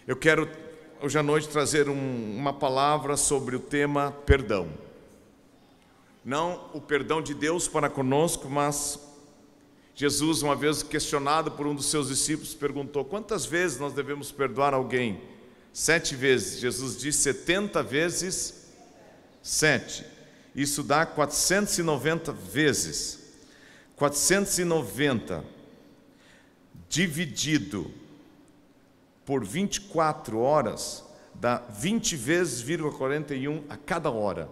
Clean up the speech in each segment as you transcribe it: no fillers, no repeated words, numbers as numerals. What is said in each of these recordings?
Eu quero hoje à noite trazer uma palavra sobre o tema perdão. Não o perdão de Deus para conosco, mas Jesus, uma vez questionado por um dos seus discípulos, perguntou: quantas vezes nós devemos perdoar alguém? 7 vezes. Jesus disse 70 vezes 7. Isso dá 490 vezes. 490 dividido por 24 horas dá 20 vezes, 41 a cada hora.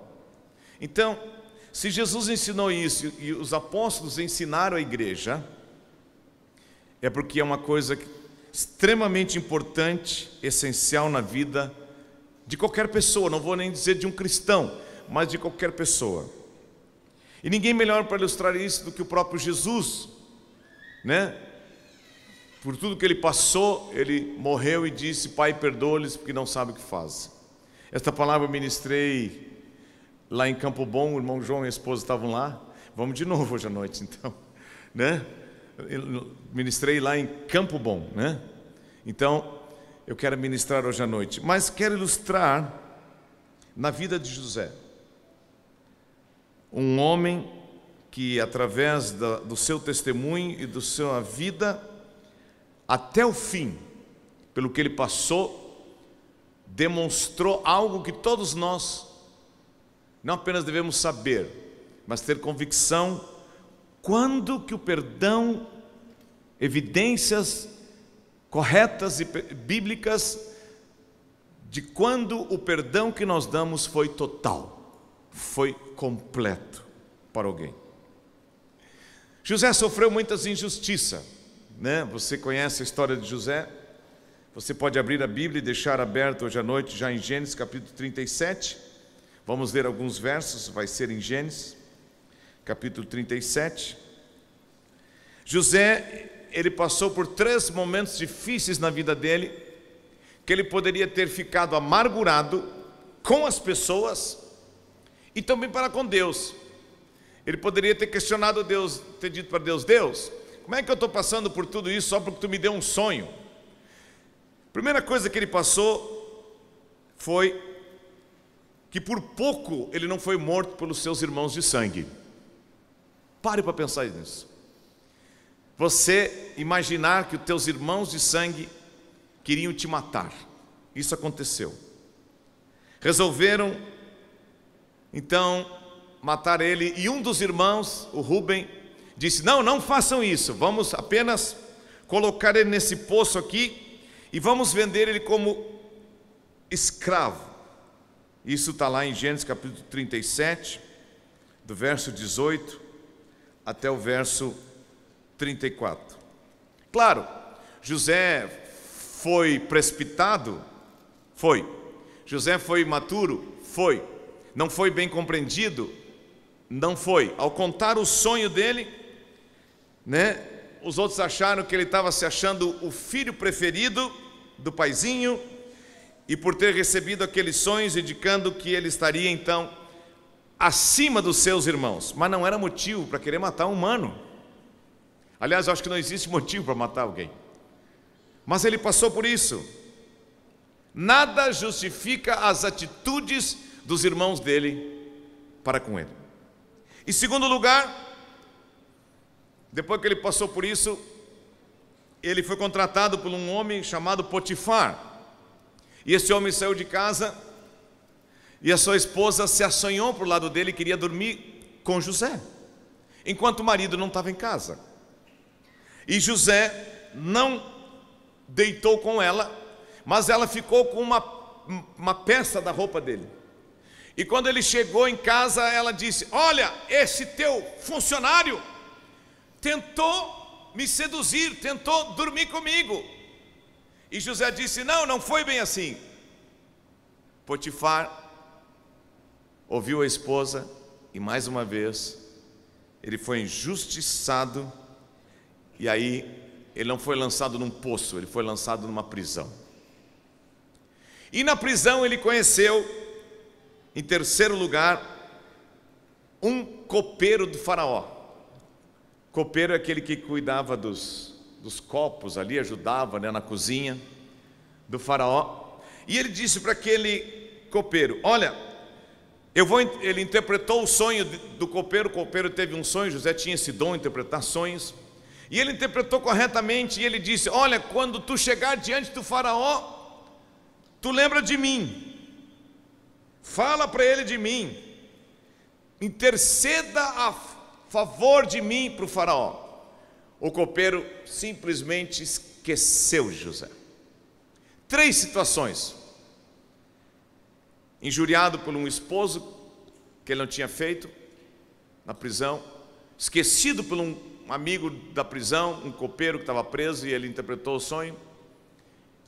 Então, se Jesus ensinou isso e os apóstolos ensinaram a igreja, é porque é uma coisa extremamente importante, essencial na vida de qualquer pessoa. Não vou nem dizer de um cristão, mas de qualquer pessoa. E ninguém melhor para ilustrar isso do que o próprio Jesus, né? Por tudo que ele passou, ele morreu e disse: Pai, perdoa-lhes porque não sabem o que fazem. Esta palavra eu ministrei lá em Campo Bom. O irmão João e a esposa estavam lá. Vamos de novo hoje à noite, então, né? Eu ministrei lá em Campo Bom, né? Então, eu quero ministrar hoje à noite, mas quero ilustrar na vida de José, um homem que, através do seu testemunho e da sua vida, até o fim, pelo que ele passou, demonstrou algo que todos nós não apenas devemos saber, mas ter convicção: quando que o perdão, evidências corretas e bíblicas de quando o perdão que nós damos foi total, foi completo para alguém. José sofreu muitas injustiças, né? Você conhece a história de José? Você pode abrir a Bíblia e deixar aberto hoje à noite, já em Gênesis capítulo 37. Vamos ler alguns versos, vai ser em Gênesis capítulo 37. José, ele passou por 3 momentos difíceis na vida dele, que ele poderia ter ficado amargurado com as pessoas e também para com Deus. Ele poderia ter questionado Deus, ter dito para Deus: Deus, como é que eu estou passando por tudo isso só porque tu me deu um sonho? Primeira coisa que ele passou foi que por pouco ele não foi morto pelos seus irmãos de sangue. Pare para pensar nisso. Você imaginar que os teus irmãos de sangue queriam te matar. Isso aconteceu. Resolveram então matar ele, e um dos irmãos, o Rubem, disse: não façam isso, vamos apenas colocar ele nesse poço aqui e vamos vender ele como escravo. Isso está lá em Gênesis capítulo 37, do verso 18 até o verso 34. Claro, José foi precipitado? Foi. José foi imaturo? Foi. Não foi bem compreendido? Não foi. Ao contar o sonho dele, né, os outros acharam que ele estava se achando o filho preferido do paizinho, e por ter recebido aqueles sonhos, indicando que ele estaria então acima dos seus irmãos. Mas não era motivo para querer matar um humano. Aliás, eu acho que não existe motivo para matar alguém. Mas ele passou por isso. Nada justifica as atitudes dos irmãos dele para com ele. Em segundo lugar, depois que ele passou por isso, ele foi contratado por um homem chamado Potifar. E esse homem saiu de casa e a sua esposa se assanhou para o lado dele e queria dormir com José, enquanto o marido não estava em casa. E José não deitou com ela, mas ela ficou com uma peça da roupa dele. E quando ele chegou em casa, ela disse: olha, esse teu funcionário tentou me seduzir, tentou dormir comigo. E José disse: não foi bem assim. Potifar ouviu a esposa e mais uma vez ele foi injustiçado. E aí ele não foi lançado num poço, ele foi lançado numa prisão. E na prisão ele conheceu, em terceiro lugar, um copeiro do faraó. Copeiro é aquele que cuidava dos copos ali, ajudava, né, na cozinha. do faraó, e ele disse para aquele copeiro: olha, ele interpretou o sonho do copeiro. O copeiro teve um sonho, José tinha esse dom de interpretar sonhos, e ele interpretou corretamente, e ele disse: olha, quando tu chegar diante do faraó, tu lembra de mim, fala para ele de mim, interceda a favor de mim para o faraó. O copeiro simplesmente esqueceu José. 3 situações: injuriado por um esposo que ele não tinha feito na prisão, esquecido por um amigo da prisão, um copeiro que estava preso e ele interpretou o sonho,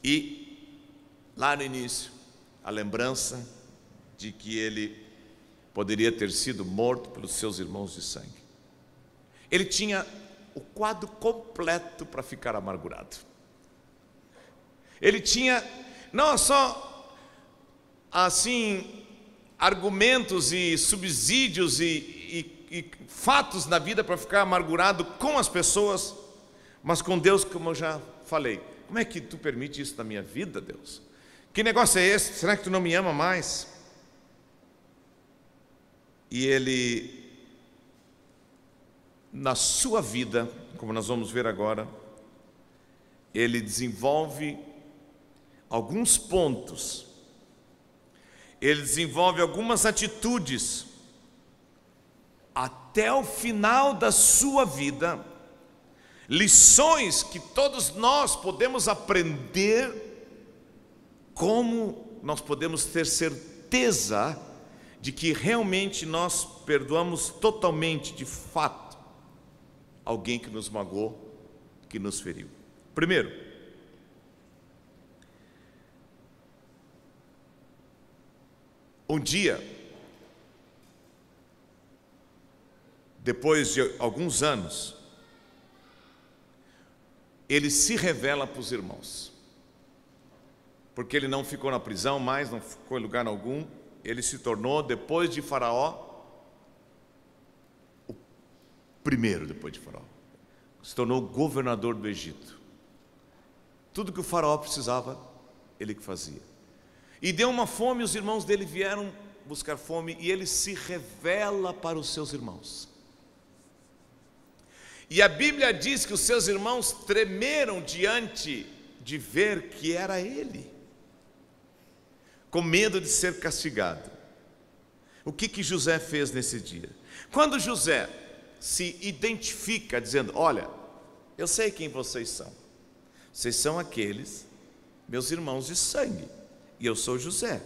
e lá no início a lembrança de que ele poderia ter sido morto pelos seus irmãos de sangue. Ele tinha o quadro completo para ficar amargurado. Ele tinha não só assim argumentos e subsídios e fatos na vida para ficar amargurado com as pessoas, mas com Deus, como eu já falei. Como é que tu permite isso na minha vida, Deus? Que negócio é esse? Será que tu não me ama mais? E ele, na sua vida, como nós vamos ver agora, ele desenvolve alguns pontos, ele desenvolve algumas atitudes, até o final da sua vida, lições que todos nós podemos aprender, como nós podemos ter certeza de que realmente nós perdoamos totalmente, de fato, alguém que nos magoou, que nos feriu. Primeiro, um dia, depois de alguns anos, ele se revela para os irmãos, porque ele não ficou na prisão mais, não ficou em lugar algum. Ele se tornou, depois de Faraó, o primeiro depois de Faraó, se tornou governador do Egito. Tudo que o Faraó precisava, ele que fazia. E deu uma fome, os irmãos dele vieram buscar fome, e ele se revela para os seus irmãos. E a Bíblia diz que os seus irmãos tremeram diante de ver que era ele, com medo de ser castigado. O que José fez nesse dia? Quando José se identifica dizendo: olha, eu sei quem vocês são aqueles meus irmãos de sangue, e eu sou José,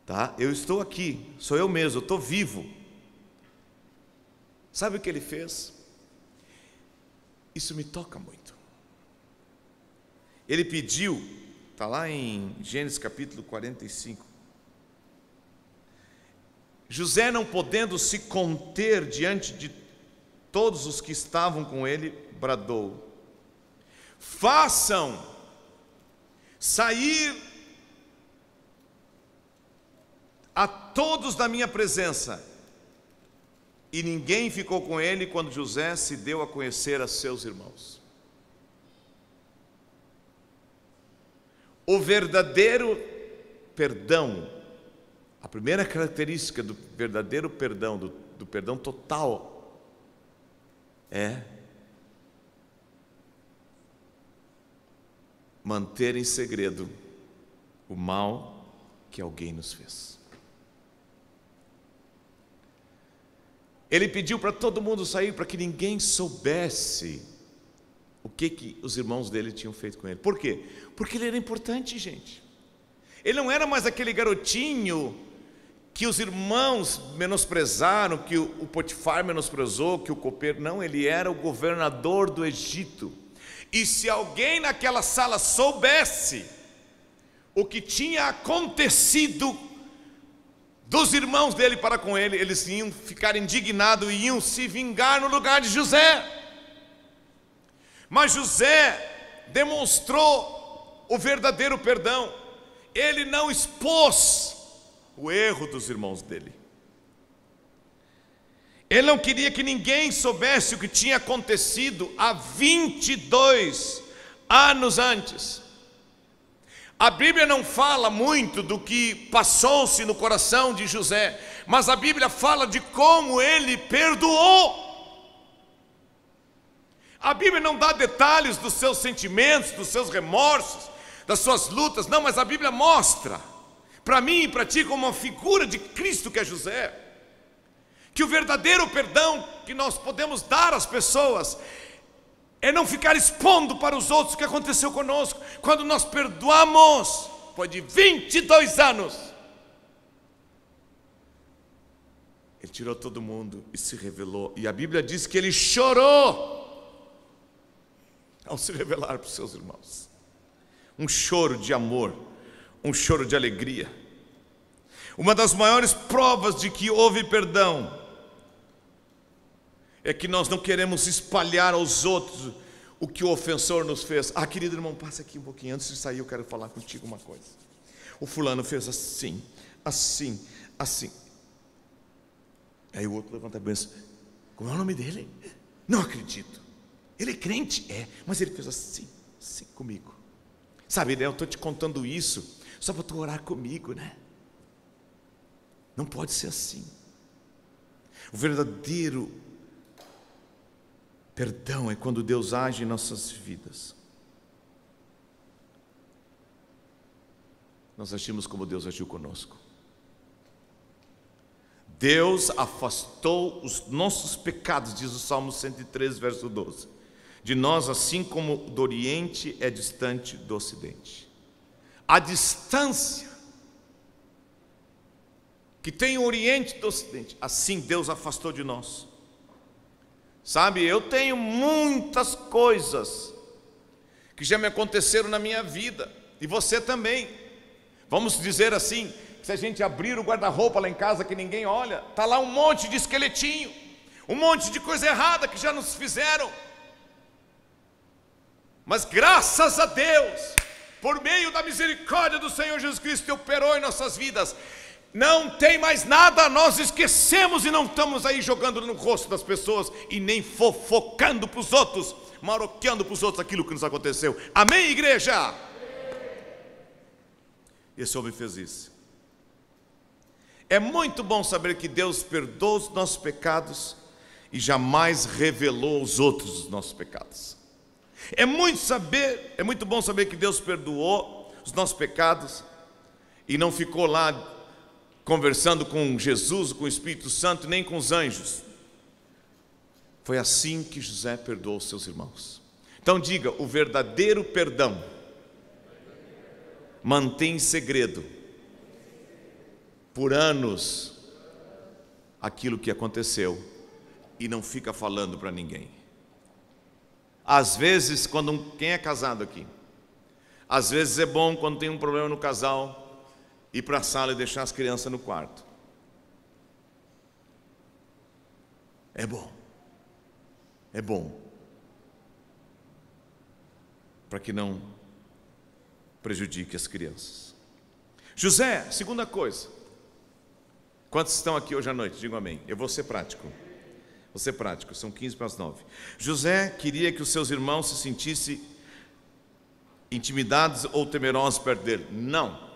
tá? Eu estou aqui, sou eu mesmo, eu estou vivo. Sabe o que ele fez? Isso me toca muito. Ele pediu, está lá em Gênesis capítulo 45. José, não podendo se conter diante de todos os que estavam com ele, bradou: façam sair a todos da minha presença. E ninguém ficou com ele quando José se deu a conhecer a seus irmãos. O verdadeiro perdão, a primeira característica do verdadeiro perdão, do perdão total, é manter em segredo o mal que alguém nos fez. Ele pediu para todo mundo sair, para que ninguém soubesse o que os irmãos dele tinham feito com ele. Por quê? Porque ele era importante, gente. Ele não era mais aquele garotinho que os irmãos menosprezaram, que o Potifar menosprezou, que o copeiro. Não, ele era o governador do Egito. E se alguém naquela sala soubesse o que tinha acontecido dos irmãos dele para com ele, eles iam ficar indignados e iam se vingar no lugar de José. Mas José demonstrou o verdadeiro perdão. Ele não expôs o erro dos irmãos dele. Ele não queria que ninguém soubesse o que tinha acontecido há 22 anos antes. A Bíblia não fala muito do que passou-se no coração de José, mas a Bíblia fala de como ele perdoou. A Bíblia não dá detalhes dos seus sentimentos, dos seus remorsos, das suas lutas, não, mas a Bíblia mostra para mim e para ti como uma figura de Cristo que é José, que o verdadeiro perdão que nós podemos dar às pessoas é não ficar expondo para os outros o que aconteceu conosco. Quando nós perdoamos, depois de 22 anos, ele tirou todo mundo e se revelou, e a Bíblia diz que ele chorou ao se revelar para os seus irmãos. Um choro de amor, um choro de alegria. Uma das maiores provas de que houve perdão é que nós não queremos espalhar aos outros o que o ofensor nos fez. Ah, querido irmão, passa aqui um pouquinho, antes de sair eu quero falar contigo uma coisa. O fulano fez assim, assim, assim. Aí o outro levanta a cabeça: como é o nome dele? Não acredito. Ele é crente? É, mas ele fez assim, assim comigo. Sabe, eu estou te contando isso só para tu orar comigo, né? Não pode ser assim. O verdadeiro perdão é quando Deus age em nossas vidas. Nós agimos como Deus agiu conosco. Deus afastou os nossos pecados, diz o Salmo 103, verso 12. De nós, assim como do Oriente é distante do Ocidente. A distância que tem o Oriente do Ocidente, assim Deus afastou de nós. Sabe, eu tenho muitas coisas que já me aconteceram na minha vida, e você também. Vamos dizer assim, se a gente abrir o guarda-roupa lá em casa que ninguém olha, está lá um monte de esqueletinho, um monte de coisa errada que já nos fizeram. Mas graças a Deus, por meio da misericórdia do Senhor Jesus Cristo, que operou em nossas vidas, não tem mais nada, nós esquecemos e não estamos aí jogando no rosto das pessoas e nem fofocando para os outros, maroqueando para os outros aquilo que nos aconteceu. Amém, igreja? Esse homem fez isso. É muito bom saber que Deus perdoa os nossos pecados e jamais revelou aos outros os nossos pecados. É muito bom saber que Deus perdoou os nossos pecados e não ficou lá conversando com Jesus, com o Espírito Santo, nem com os anjos. Foi assim que José perdoou os seus irmãos. Então diga: o verdadeiro perdão mantém em segredo por anos aquilo que aconteceu e não fica falando para ninguém. Às vezes, quem é casado aqui, às vezes é bom quando tem um problema no casal, ir para a sala e deixar as crianças no quarto. É bom. É bom. Para que não prejudique as crianças. José, segunda coisa. Quantos estão aqui hoje à noite? Digam amém. Eu vou ser prático. Vou ser prático, são 15 para as 9. José queria que os seus irmãos se sentissem intimidados ou temerosos perto dele. Não.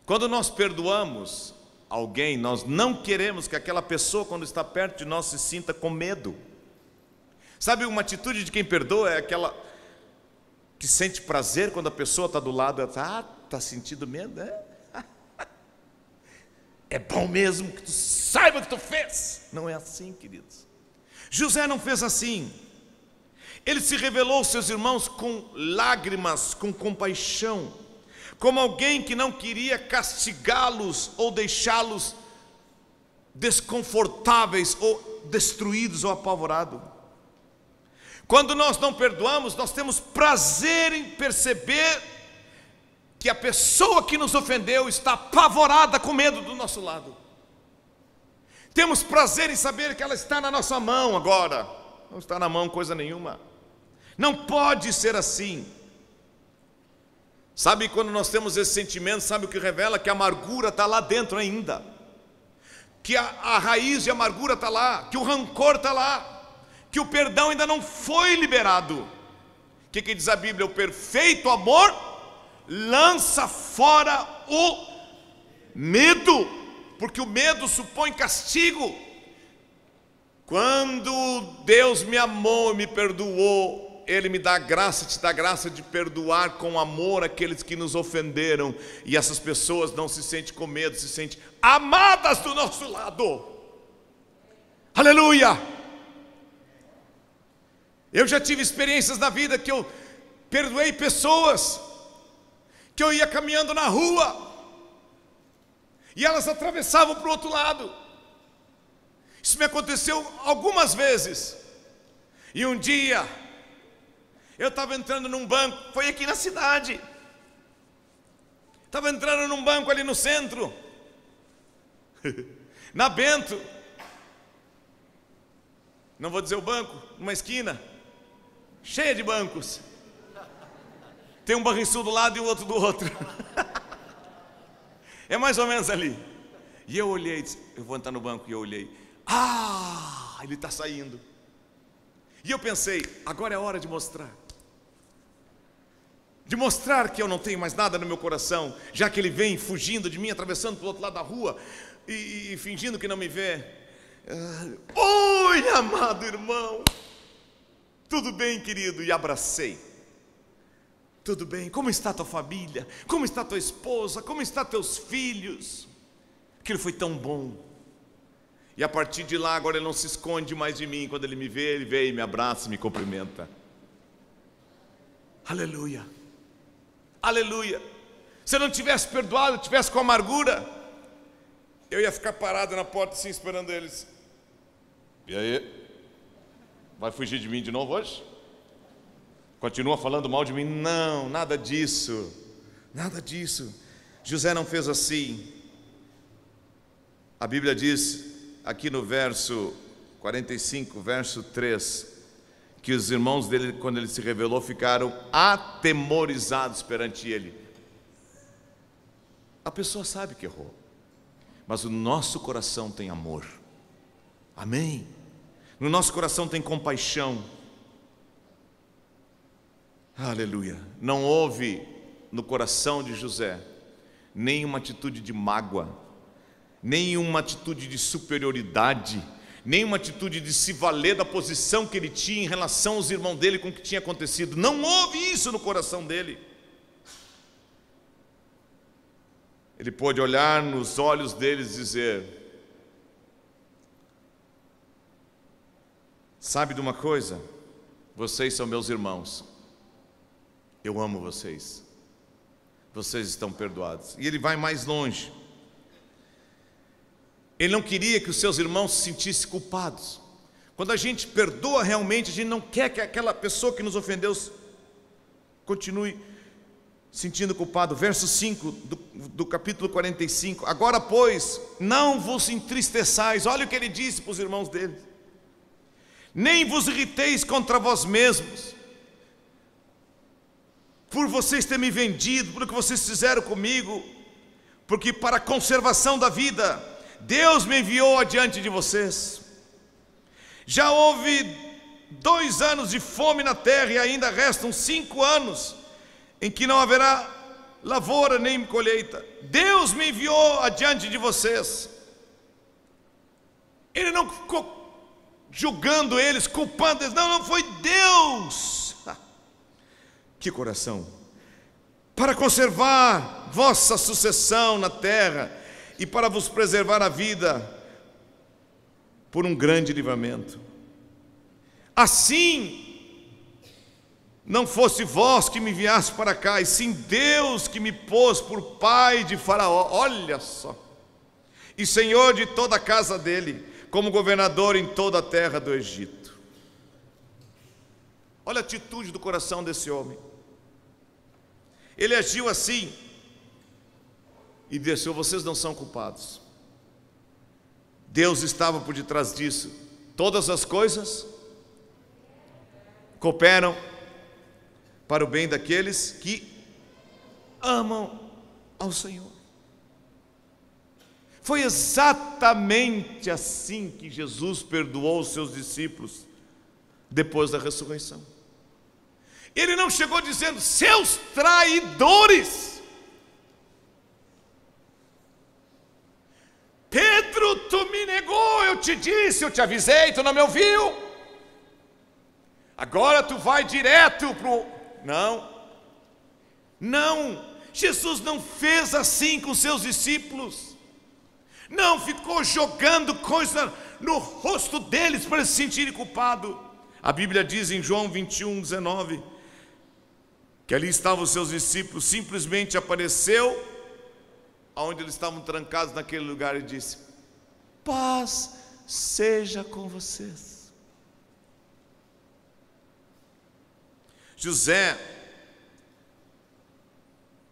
Quando nós perdoamos alguém, nós não queremos que aquela pessoa, quando está perto de nós, se sinta com medo. Sabe, uma atitude de quem perdoa é aquela que sente prazer quando a pessoa está do lado. Ela está sentindo medo, é? É bom mesmo que tu saiba o que tu fez. Não é assim, queridos. José não fez assim. Ele se revelou aos seus irmãos com lágrimas, com compaixão, como alguém que não queria castigá-los ou deixá-los desconfortáveis ou destruídos ou apavorados. Quando nós não perdoamos, nós temos prazer em perceber que a pessoa que nos ofendeu está apavorada com medo do nosso lado. Temos prazer em saber que ela está na nossa mão agora. Não está na mão coisa nenhuma. Não pode ser assim. Sabe, quando nós temos esse sentimento, sabe o que revela? Que a amargura está lá dentro ainda. Que a raiz de amargura está lá. Que o rancor está lá. Que o perdão ainda não foi liberado. O que diz a Bíblia? O perfeito amor lança fora o medo, porque o medo supõe castigo. Quando Deus me amou e me perdoou, Ele me dá graça, te dá graça de perdoar com amor aqueles que nos ofenderam, e essas pessoas não se sentem com medo, se sentem amadas do nosso lado. Aleluia! Eu já tive experiências na vida que eu perdoei pessoas, que eu ia caminhando na rua, e elas atravessavam para o outro lado. Isso me aconteceu algumas vezes. E um dia, eu estava entrando num banco, foi aqui na cidade, estava entrando num banco ali no centro, na Bento, não vou dizer o banco, numa esquina, cheia de bancos, tem um Banrisul do lado e o outro do outro, é mais ou menos ali. E eu olhei, disse, eu vou entrar no banco, e eu olhei, ele está saindo. E eu pensei, agora é hora de mostrar que eu não tenho mais nada no meu coração, já que ele vem fugindo de mim, atravessando para o outro lado da rua e fingindo que não me vê. Oi, amado irmão, tudo bem, querido? E abracei. Tudo bem? Como está tua família? Como está tua esposa? Como estão teus filhos? Aquilo foi tão bom. E a partir de lá, agora ele não se esconde mais de mim. Quando ele me vê, ele vem, me abraça e me cumprimenta. Aleluia, aleluia. Se eu não tivesse perdoado, tivesse com amargura, eu ia ficar parado na porta assim, esperando eles. E aí? Vai fugir de mim de novo hoje? Continua falando mal de mim? Não, nada disso, nada disso. José não fez assim. A Bíblia diz, aqui no verso 45, verso 3, que os irmãos dele, quando ele se revelou, ficaram atemorizados perante ele. A pessoa sabe que errou, mas o nosso coração tem amor. Amém? No nosso coração tem compaixão. Aleluia. Não houve no coração de José nenhuma atitude de mágoa, nenhuma atitude de superioridade, nenhuma atitude de se valer da posição que ele tinha em relação aos irmãos dele com o que tinha acontecido. Não houve isso no coração dele. Ele pôde olhar nos olhos deles e dizer: sabe de uma coisa? Vocês são meus irmãos, eu amo vocês, vocês estão perdoados. E ele vai mais longe. Ele não queria que os seus irmãos se sentissem culpados. Quando a gente perdoa realmente, a gente não quer que aquela pessoa que nos ofendeu continue sentindo culpado. Verso 5 do capítulo 45. Agora, pois, não vos entristeçais. Olha o que ele disse para os irmãos dele. Nem vos irriteis contra vós mesmos, por vocês terem me vendido, por o que vocês fizeram comigo, porque para a conservação da vida Deus me enviou adiante de vocês. Já houve 2 anos de fome na terra, e ainda restam 5 anos em que não haverá lavoura nem colheita. Deus me enviou adiante de vocês. Ele não ficou julgando eles, culpando eles. Não foi Deus. Que coração! Para conservar vossa sucessão na terra e para vos preservar a vida por um grande livramento. Assim, não fosse vós que me enviaste para cá, e sim Deus que me pôs por pai de Faraó, olha só, e senhor de toda a casa dele, como governador em toda a terra do Egito. Olha a atitude do coração desse homem. Ele agiu assim e disse: vocês não são culpados. Deus estava por detrás disso. Todas as coisas cooperam para o bem daqueles que amam ao Senhor. Foi exatamente assim que Jesus perdoou os seus discípulos depois da ressurreição. Ele não chegou dizendo: seus traidores, Pedro, tu me negou, eu te disse, eu te avisei, tu não me ouviu, agora tu vai direto pro... Não, Jesus não fez assim com seus discípulos, não ficou jogando coisa no rosto deles para se sentirem culpados. A Bíblia diz em João 21:19, que ali estavam os seus discípulos, simplesmente apareceu onde eles estavam trancados naquele lugar e disse: paz seja com vocês. José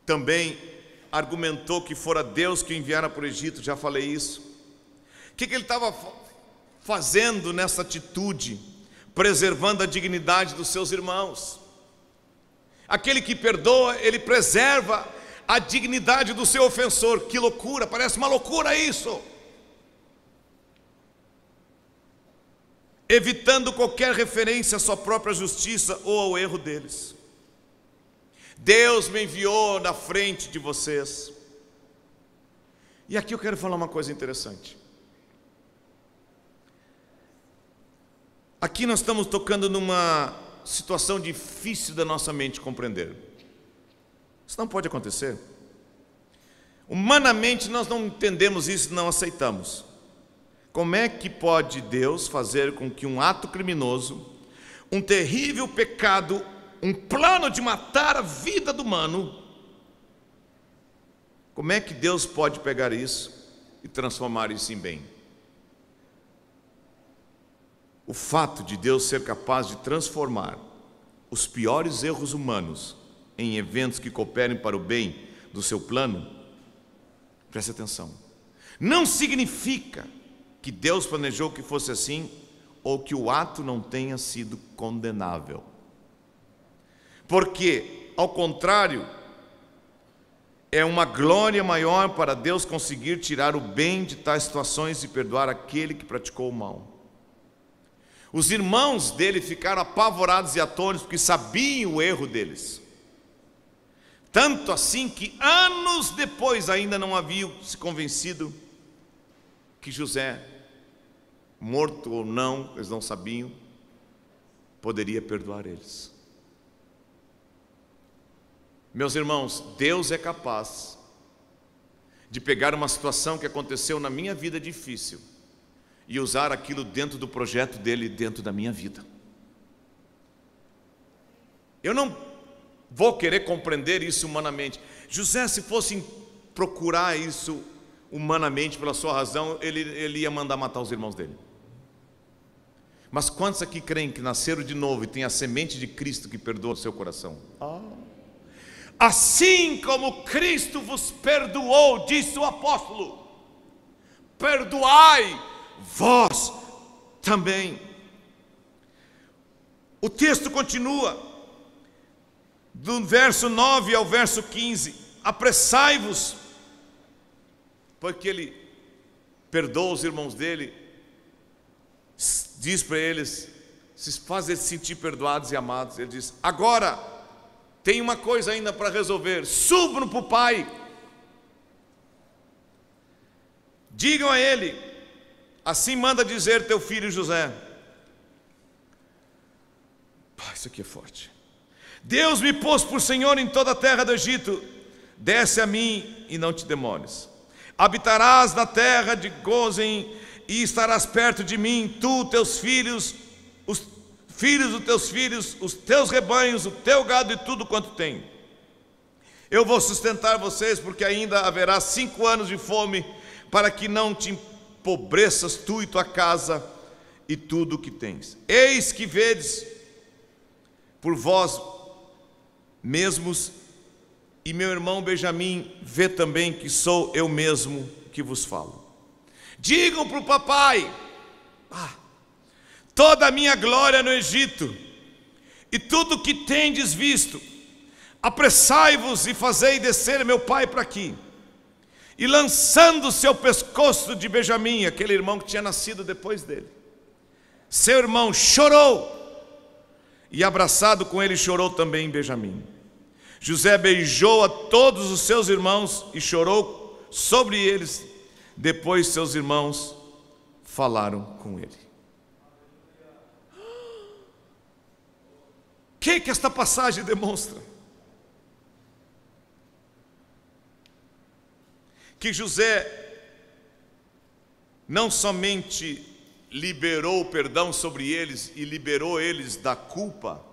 também argumentou que fora Deus que o enviara para o Egito, já falei isso. O que ele estava fazendo nessa atitude? Preservando a dignidade dos seus irmãos. Aquele que perdoa, ele preserva a dignidade do seu ofensor. Que loucura, parece uma loucura isso. Evitando qualquer referência à sua própria justiça ou ao erro deles. Deus me enviou na frente de vocês. E aqui eu quero falar uma coisa interessante. Aqui nós estamos tocando numa situação difícil da nossa mente compreender. Isso não pode acontecer. Humanamente nós não entendemos isso, não aceitamos. Como é que pode Deus fazer com que um ato criminoso, um terrível pecado, um plano de matar a vida do humano, como é que Deus pode pegar isso e transformar isso em bem? O fato de Deus ser capaz de transformar os piores erros humanos em eventos que cooperem para o bem do seu plano, preste atenção, não significa que Deus planejou que fosse assim ou que o ato não tenha sido condenável. Porque, ao contrário, é uma glória maior para Deus conseguir tirar o bem de tais situações e perdoar aquele que praticou o mal. Os irmãos dele ficaram apavorados e atônitos porque sabiam o erro deles. Tanto assim que anos depois ainda não haviam se convencido que José, morto ou não, eles não sabiam, poderia perdoar eles. Meus irmãos, Deus é capaz de pegar uma situação que aconteceu na minha vida difícil e usar aquilo dentro do projeto dele, dentro da minha vida. Eu não vou querer compreender isso humanamente. José, se fosse procurar isso humanamente pela sua razão, ele ia mandar matar os irmãos dele. Mas quantos aqui creem que nasceram de novo e têm a semente de Cristo que perdoa o seu coração? Assim como Cristo vos perdoou, disse o apóstolo, perdoai vós também. O texto continua, do verso 9 ao verso 15: apressai-vos, porque ele perdoa os irmãos dele, diz para eles, se faz eles sentir perdoados e amados. Ele diz: agora tem uma coisa ainda para resolver, subam para o pai, digam a ele, assim manda dizer teu filho José. Isso aqui é forte. Deus me pôs por Senhor em toda a terra do Egito, desce a mim e não te demores. Habitarás na terra de Gósen e estarás perto de mim, tu, teus filhos, os filhos dos teus filhos, os teus rebanhos, o teu gado e tudo quanto tem. Eu vou sustentar vocês, porque ainda haverá 5 anos de fome, para que não te empobreças tu e tua casa e tudo o que tens. Eis que vedes por vós mesmos, e meu irmão Benjamim vê também que sou eu mesmo que vos falo. Digam para o papai: toda a minha glória no Egito e tudo o que tendes visto, apressai-vos e fazei descer meu pai para aqui. E lançando-se ao pescoço de Benjamim, aquele irmão que tinha nascido depois dele, seu irmão chorou e abraçado com ele chorou também Benjamim. José beijou a todos os seus irmãos e chorou sobre eles. Depois seus irmãos falaram com ele. O que esta passagem demonstra? Que José não somente liberou o perdão sobre eles e liberou eles da culpa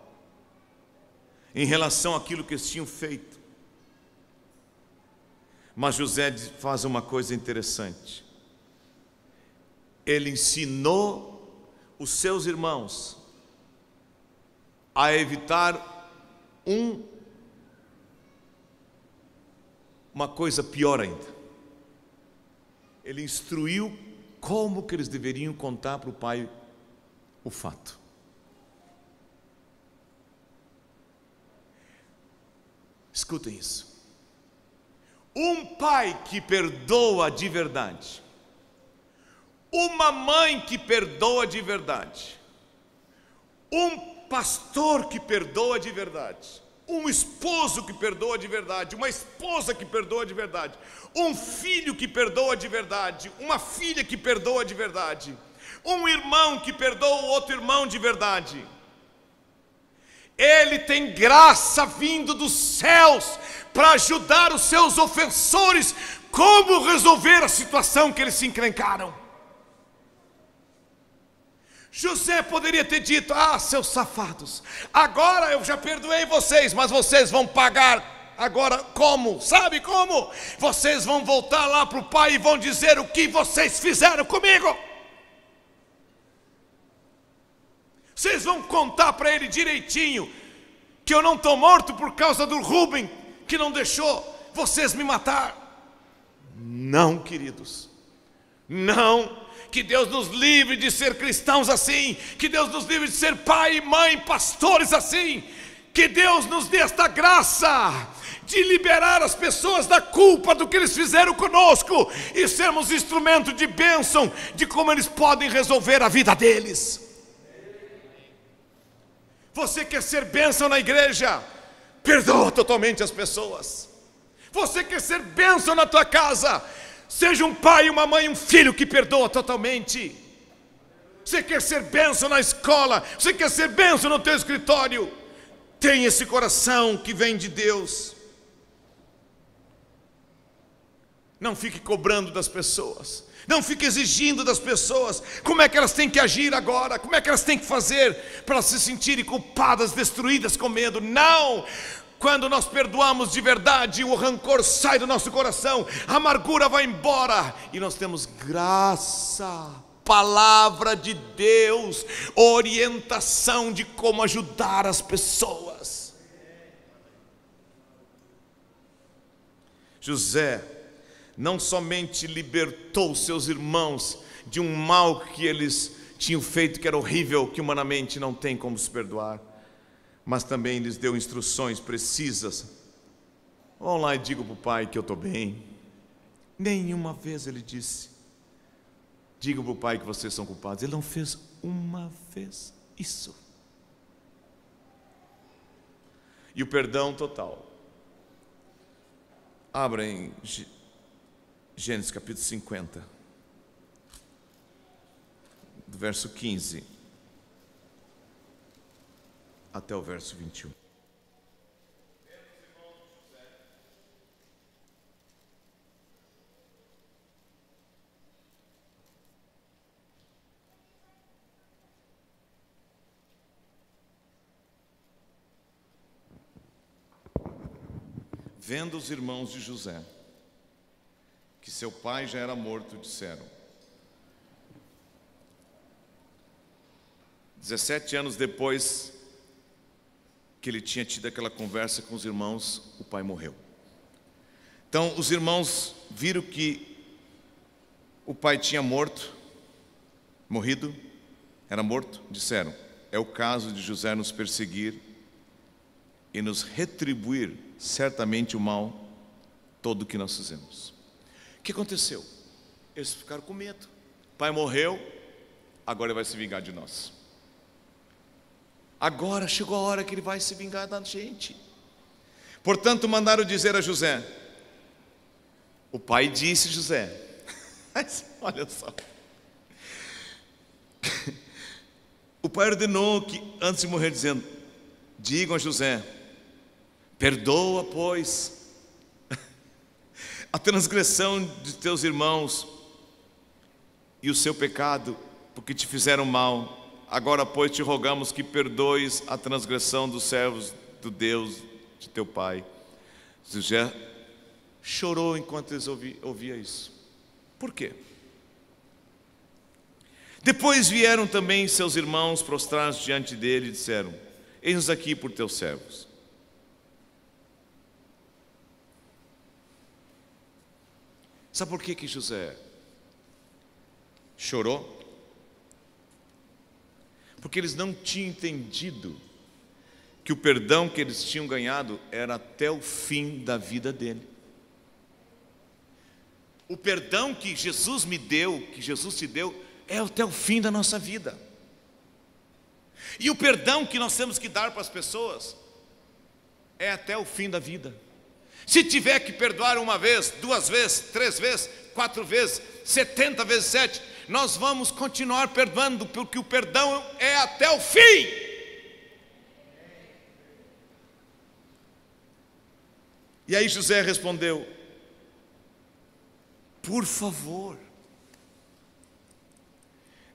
em relação àquilo que eles tinham feito, mas José faz uma coisa interessante. Ele ensinou os seus irmãos a evitar uma coisa pior ainda. Ele instruiu como que eles deveriam contar para o pai o fato. Escutem isso. Um pai que perdoa de verdade, uma mãe que perdoa de verdade, um pastor que perdoa de verdade, um esposo que perdoa de verdade, uma esposa que perdoa de verdade, um filho que perdoa de verdade, uma filha que perdoa de verdade, um irmão que perdoa o outro irmão de verdade, ele tem graça vindo dos céus para ajudar os seus ofensores como resolver a situação que eles se encrencaram. José poderia ter dito: ah, seus safados, agora eu já perdoei vocês, mas vocês vão pagar agora como? Sabe como? Vocês vão voltar lá para o pai e vão dizer o que vocês fizeram comigo. Vocês vão contar para ele direitinho que eu não estou morto por causa do Rubem, que não deixou vocês me matar. Não, queridos, não. Que Deus nos livre de ser cristãos assim. Que Deus nos livre de ser pai e mãe, pastores assim. Que Deus nos dê esta graça de liberar as pessoas da culpa do que eles fizeram conosco e sermos instrumento de bênção, de como eles podem resolver a vida deles. Você quer ser bênção na igreja? Perdoa totalmente as pessoas. Você quer ser bênção na tua casa? Seja um pai, uma mãe, um filho que perdoa totalmente. Você quer ser bênção na escola? Você quer ser bênção no teu escritório? Tem esse coração que vem de Deus. Não fique cobrando das pessoas. Não fique exigindo das pessoas como é que elas têm que agir agora, como é que elas têm que fazer para se sentirem culpadas, destruídas com medo. Não! Quando nós perdoamos de verdade, o rancor sai do nosso coração, a amargura vai embora e nós temos graça, palavra de Deus, orientação de como ajudar as pessoas. José não somente libertou seus irmãos de um mal que eles tinham feito, que era horrível, que humanamente não tem como se perdoar, mas também lhes deu instruções precisas. Vão lá e digam para o pai que eu estou bem. Nenhuma vez ele disse: digam para o pai que vocês são culpados. Ele não fez uma vez isso. E o perdão total. Abra em Gênesis capítulo 50, do verso 15 até o verso 21. Vendo os irmãos de José que seu pai já era morto, disseram: 17 anos depois que ele tinha tido aquela conversa com os irmãos, o pai morreu. Então os irmãos viram que o pai tinha morrido, era morto, disseram: é o caso de José nos perseguir e nos retribuir certamente o mal todo que nós fizemos. O que aconteceu? Eles ficaram com medo. O pai morreu, agora ele vai se vingar de nós. agora chegou a hora que ele vai se vingar da gente. Portanto, mandaram dizer a José. O pai disse José. Olha só. O pai ordenou que, antes de morrer, dizendo: digam a José: perdoa, pois, a transgressão de teus irmãos e o seu pecado, porque te fizeram mal. Agora, pois, te rogamos que perdoes a transgressão dos servos do Deus de teu pai. José chorou enquanto eles ouvia isso. Por quê? Depois vieram também seus irmãos prostrar-se diante dele e disseram: eis-nos aqui por teus servos. Sabe por que José chorou? Porque eles não tinham entendido que o perdão que eles tinham ganhado era até o fim da vida dele. O perdão que Jesus me deu, que Jesus te deu, é até o fim da nossa vida. E o perdão que nós temos que dar para as pessoas é até o fim da vida. Se tiver que perdoar uma vez, 2 vezes, 3 vezes, 4 vezes, 70 vezes 7, nós vamos continuar perdoando, porque o perdão é até o fim. E aí José respondeu: por favor,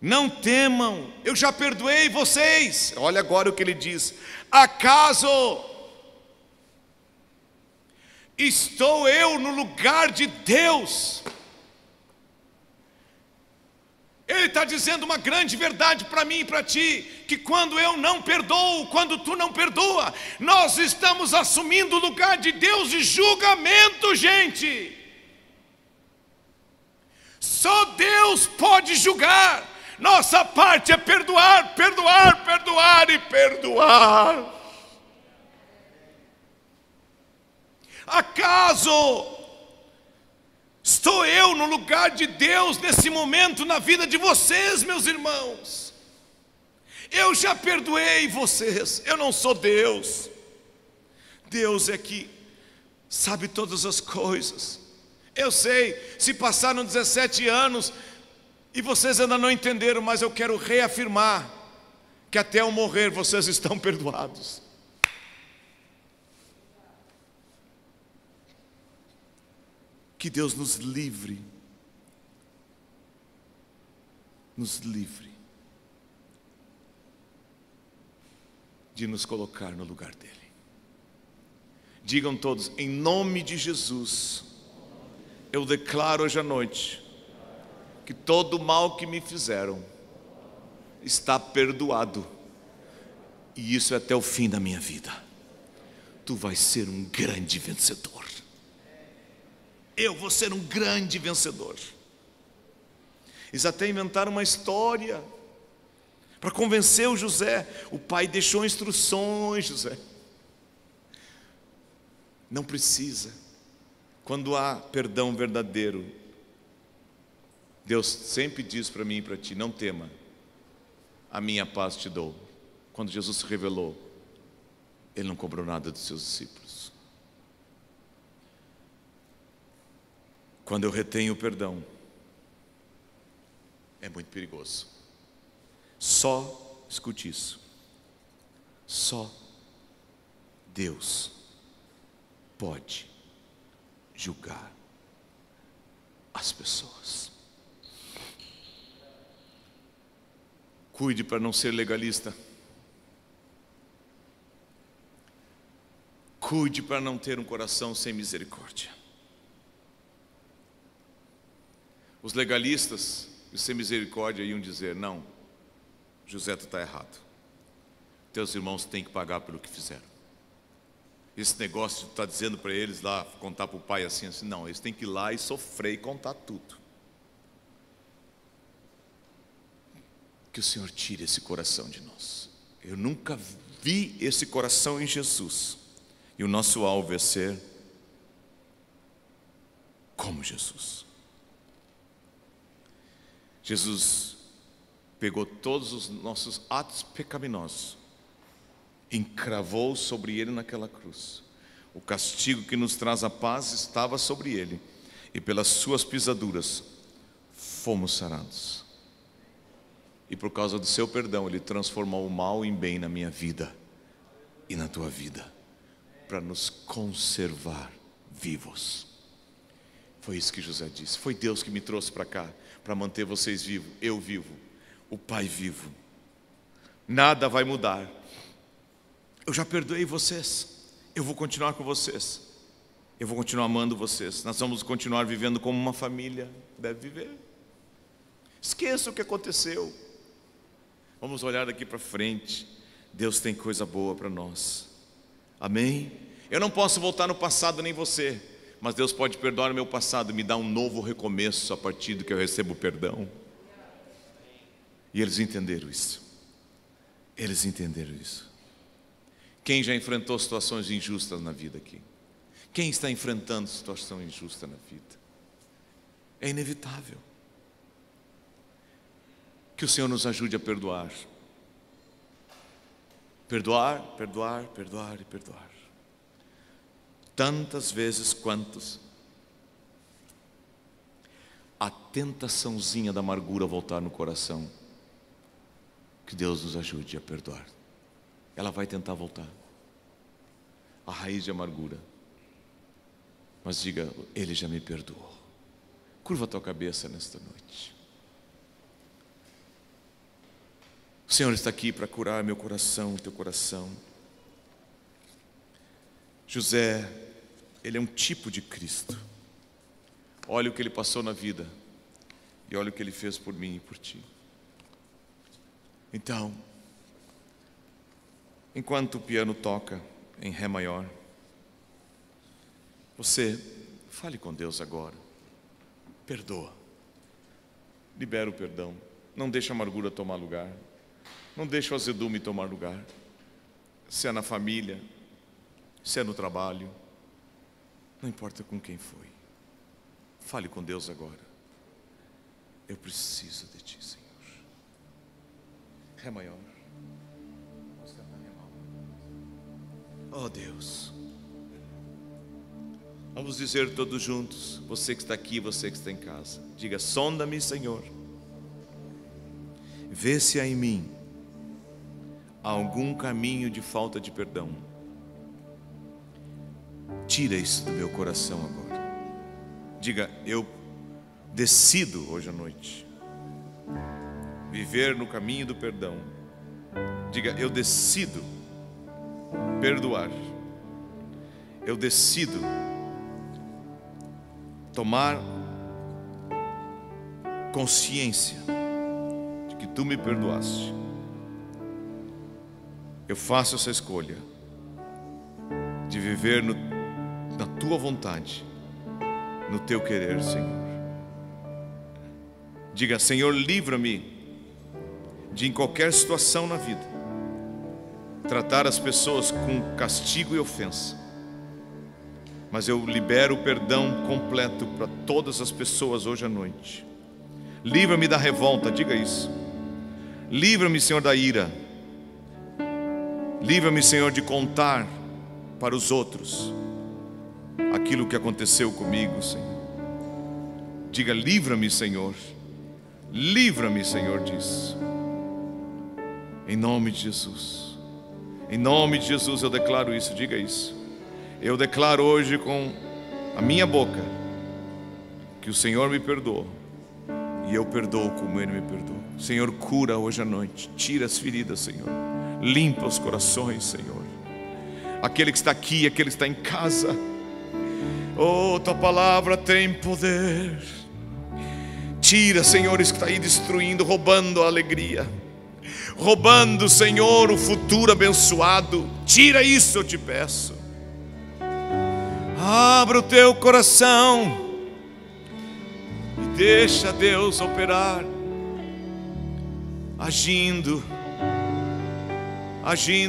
não temam, eu já perdoei vocês. Olha agora o que ele diz: acaso estou eu no lugar de Deus? Ele está dizendo uma grande verdade para mim e para ti, que quando eu não perdoo, quando tu não perdoa, nós estamos assumindo o lugar de Deus de julgamento, gente. Só Deus pode julgar. Nossa parte é perdoar, perdoar, perdoar e perdoar. Acaso estou eu no lugar de Deus nesse momento na vida de vocês, meus irmãos? Eu já perdoei vocês, eu não sou Deus. Deus é que sabe todas as coisas. Eu sei, se passaram 17 anos e vocês ainda não entenderam, mas eu quero reafirmar que até eu morrer vocês estão perdoados. Que Deus nos livre de nos colocar no lugar dele. Digam todos: em nome de Jesus, eu declaro hoje à noite que todo o mal que me fizeram está perdoado, e isso é até o fim da minha vida. Tu vais ser um grande vencedor. Eu vou ser um grande vencedor. Eles até inventaram uma história para convencer o José. O pai deixou instruções: José, não precisa. Quando há perdão verdadeiro, Deus sempre diz para mim e para ti: não tema, a minha paz te dou. Quando Jesus se revelou, Ele não cobrou nada dos seus discípulos. Quando eu retenho o perdão, é muito perigoso. Só, escute isso, só Deus pode julgar as pessoas. Cuide para não ser legalista. Cuide para não ter um coração sem misericórdia. Os legalistas e os sem misericórdia iam dizer: não, José, tu está errado. Teus irmãos têm que pagar pelo que fizeram. Esse negócio de estar dizendo para eles lá, contar para o pai assim, não, eles têm que ir lá e sofrer e contar tudo. Que o Senhor tire esse coração de nós. Eu nunca vi esse coração em Jesus. E o nosso alvo é ser como Jesus. Jesus pegou todos os nossos atos pecaminosos encravou sobre ele naquela cruz. O castigo que nos traz a paz estava sobre ele, e pelas suas pisaduras fomos sarados. E por causa do seu perdão, ele transformou o mal em bem na minha vida e na tua vida, para nos conservar vivos. Foi isso que José disse. Foi Deus que me trouxe para cá, para manter vocês vivos, eu vivo, o Pai vivo. Nada vai mudar. Eu já perdoei vocês, eu vou continuar com vocês, eu vou continuar amando vocês. Nós vamos continuar vivendo como uma família deve viver. Esqueça o que aconteceu. Vamos olhar daqui para frente. Deus tem coisa boa para nós. Amém? Eu não posso voltar no passado, nem você, mas Deus pode perdoar o meu passado e me dar um novo recomeço a partir do que eu recebo perdão. E eles entenderam isso. Eles entenderam isso. Quem já enfrentou situações injustas na vida aqui? Quem está enfrentando situação injusta na vida? É inevitável. Que o Senhor nos ajude a perdoar. Perdoar, perdoar, perdoar e perdoar. Tantas vezes quantos a tentaçãozinha da amargura voltar no coração. Que Deus nos ajude a perdoar. Ela vai tentar voltar. A raiz de amargura. Mas diga, Ele já me perdoou. Curva a tua cabeça nesta noite. O Senhor está aqui para curar meu coração, teu coração. José, ele é um tipo de Cristo. Olha o que ele passou na vida e olha o que ele fez por mim e por ti. Então, enquanto o piano toca em Ré maior, você fale com Deus agora. Perdoa. Libera o perdão. Não deixa a amargura tomar lugar. Não deixa o azedume tomar lugar. Se é na família, se é no trabalho, não importa com quem foi. Fale com Deus agora. Eu preciso de ti, Senhor. Ré maior. Oh Deus. Vamos dizer todos juntos, você que está aqui, você que está em casa. Diga, sonda-me, Senhor. Vê se há em mim algum caminho de falta de perdão. Tira isso do meu coração agora. Diga, eu decido hoje à noite viver no caminho do perdão. Diga, eu decido perdoar. Eu decido tomar consciência de que tu me perdoaste. Eu faço essa escolha de viver na tua vontade, no teu querer, Senhor. Diga, Senhor, livra-me de em qualquer situação na vida tratar as pessoas com castigo e ofensa, mas eu libero o perdão completo para todas as pessoas hoje à noite. Livra-me da revolta, diga isso. Livra-me, Senhor, da ira. Livra-me, Senhor, de contar para os outros aquilo que aconteceu comigo, Senhor. Diga, livra-me, Senhor. Livra-me, Senhor, disso. Em nome de Jesus. Em nome de Jesus eu declaro isso, diga isso. Eu declaro hoje com a minha boca que o Senhor me perdoou e eu perdoo como Ele me perdoou. Senhor, cura hoje à noite, tira as feridas, Senhor. Limpa os corações, Senhor. Aquele que está aqui, aquele que está em casa. Oh, tua palavra tem poder. Tira, Senhor, isso que está aí destruindo, roubando a alegria, roubando, Senhor, o futuro abençoado. Tira isso, eu te peço. Abra o teu coração e deixa Deus operar, agindo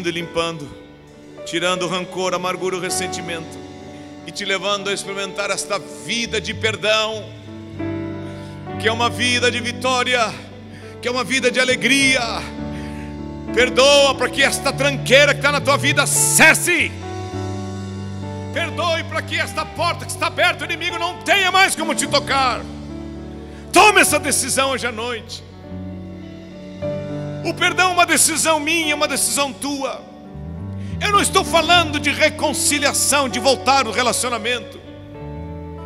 e limpando, tirando o rancor, a amargura, o ressentimento e te levando a experimentar esta vida de perdão, que é uma vida de vitória, que é uma vida de alegria, Perdoa para que esta tranqueira que está na tua vida cesse. Perdoe para que esta porta que está aberta, o inimigo não tenha mais como te tocar. Tome essa decisão hoje à noite. O perdão é uma decisão minha, uma decisão tua. Eu não estou falando de reconciliação, de voltar ao relacionamento.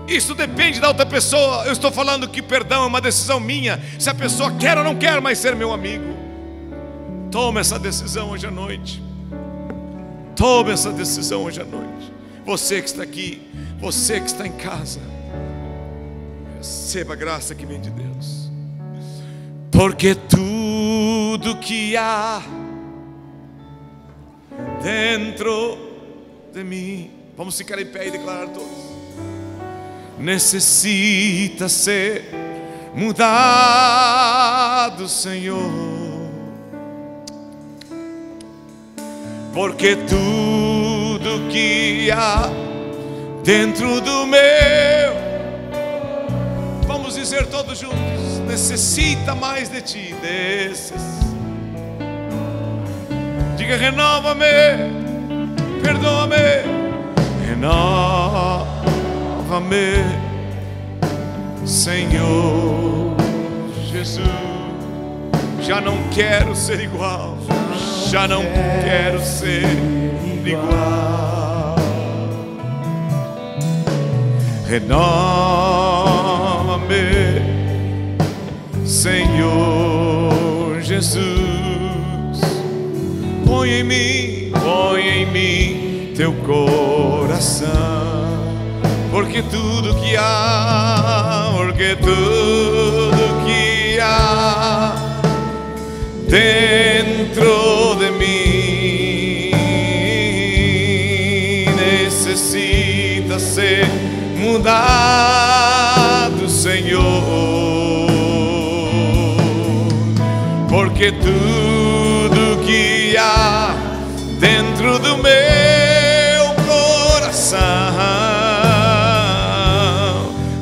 Isso depende da outra pessoa. Eu estou falando que perdão é uma decisão minha. Se a pessoa quer ou não quer mais ser meu amigo. Tome essa decisão hoje à noite. Tome essa decisão hoje à noite. Você que está aqui, você que está em casa, receba a graça que vem de Deus. Porque tudo que há dentro de mim, vamos ficar em pé e declarar todos, necessita ser mudado, Senhor. Porque tudo que há dentro do meu, vamos dizer todos juntos, necessita mais de ti. Diga: renova-me, perdoa-me, renova-me, Senhor Jesus. Já não quero ser igual, já não quero ser igual. Renova-me, Senhor Jesus. Põe em mim teu coração. Porque tudo que há, dentro de mim necessita ser mudado, Senhor. Porque tudo que há dentro do meu coração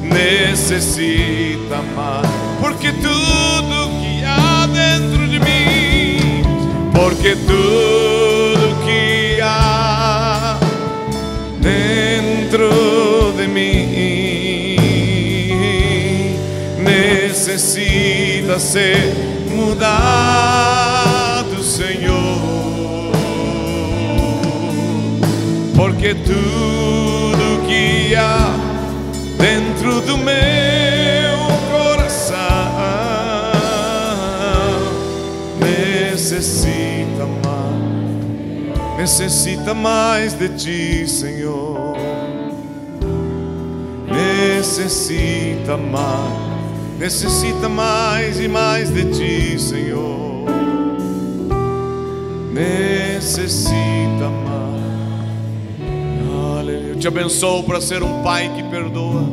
necessita mais. Porque tudo que há dentro de mim, porque tudo que há dentro de mim necessita ser mudado, Senhor. Porque tudo que há dentro do meu coração necessita mais de ti, Senhor. Necessita mais e mais de ti, Senhor. Necessita mais. Aleluia. Eu te abençoo para ser um pai que perdoa.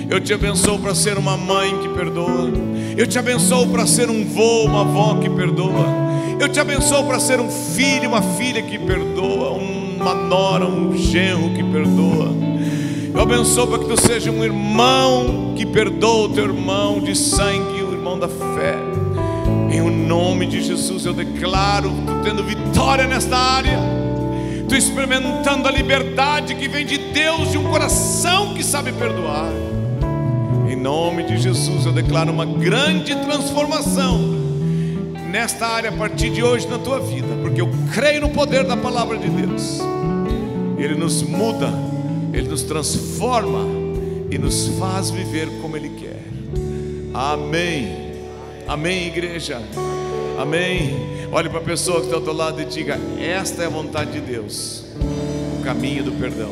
Eu te abençoo para ser uma mãe que perdoa. Eu te abençoo para ser um vô, uma avó que perdoa. Eu te abençoo para ser um filho, uma filha que perdoa, uma nora, um genro que perdoa. Eu abençoo para que tu seja um irmão que perdoa o teu irmão de sangue, o irmão da fé. Em o nome de Jesus eu declaro tu tendo vitória nesta área, tu experimentando a liberdade que vem de Deus, de um coração que sabe perdoar. Em nome de Jesus eu declaro uma grande transformação nesta área a partir de hoje na tua vida, porque eu creio no poder da palavra de Deus. Ele nos muda, Ele nos transforma e nos faz viver como Ele quer. Amém. Amém, igreja. Amém. Olhe para a pessoa que está ao teu lado e diga: esta é a vontade de Deus, o caminho do perdão.